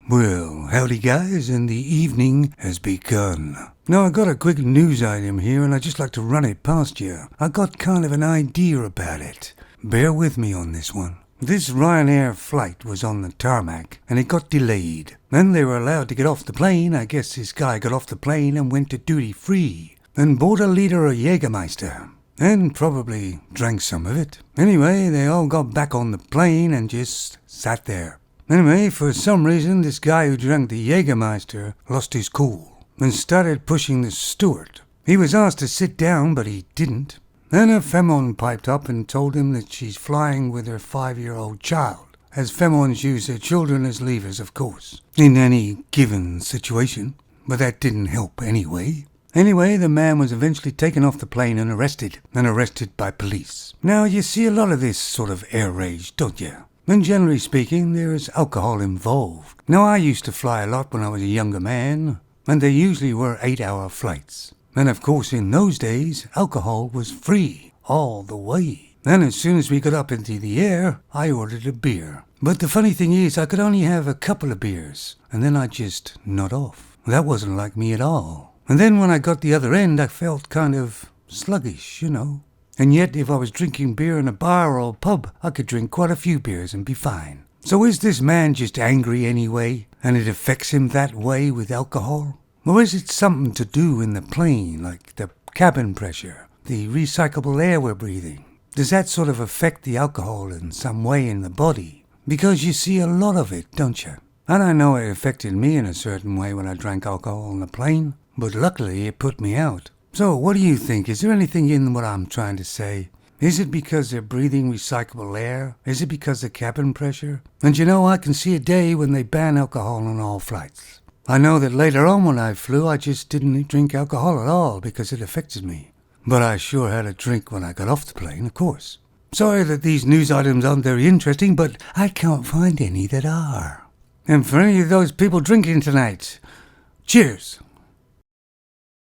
Well, howdy guys, and the evening has begun. Now I got a quick news item here and I'd just like to run it past you. I got kind of an idea about it. Bear with me on this one. This Ryanair flight was on the tarmac and it got delayed. Then they were allowed to get off the plane. I guess this guy got off the plane and went to duty free. Then bought a liter of Jägermeister. And probably drank some of it. Anyway, they all got back on the plane and just sat there. Anyway, for some reason, this guy who drank the Jägermeister lost his cool and started pushing the steward. He was asked to sit down, but he didn't. Then a Femon piped up and told him that she's flying with her 5-year-old child, as Femons use their children as levers, of course, in any given situation. But that didn't help anyway. Anyway, the man was eventually taken off the plane and arrested by police. Now, you see a lot of this sort of air rage, don't you? And generally speaking, there is alcohol involved. Now, I used to fly a lot when I was a younger man, and they usually were 8-hour flights. And of course, in those days, alcohol was free, all the way. Then as soon as we got up into the air, I ordered a beer. But the funny thing is, I could only have a couple of beers, and then I'd just nod off. That wasn't like me at all. And then when I got the other end, I felt kind of sluggish, you know. And yet, if I was drinking beer in a bar or a pub, I could drink quite a few beers and be fine. So is this man just angry anyway, and it affects him that way with alcohol? Or is it something to do in the plane, like the cabin pressure, the recyclable air we're breathing? Does that sort of affect the alcohol in some way in the body? Because you see a lot of it, don't you? And I know it affected me in a certain way when I drank alcohol on the plane, but luckily it put me out. So, what do you think? Is there anything in what I'm trying to say? Is it because they're breathing recyclable air? Is it because of cabin pressure? And you know, I can see a day when they ban alcohol on all flights. I know that later on when I flew, I just didn't drink alcohol at all because it affected me. But I sure had a drink when I got off the plane, of course. Sorry that these news items aren't very interesting, but I can't find any that are. And for any of those people drinking tonight, cheers!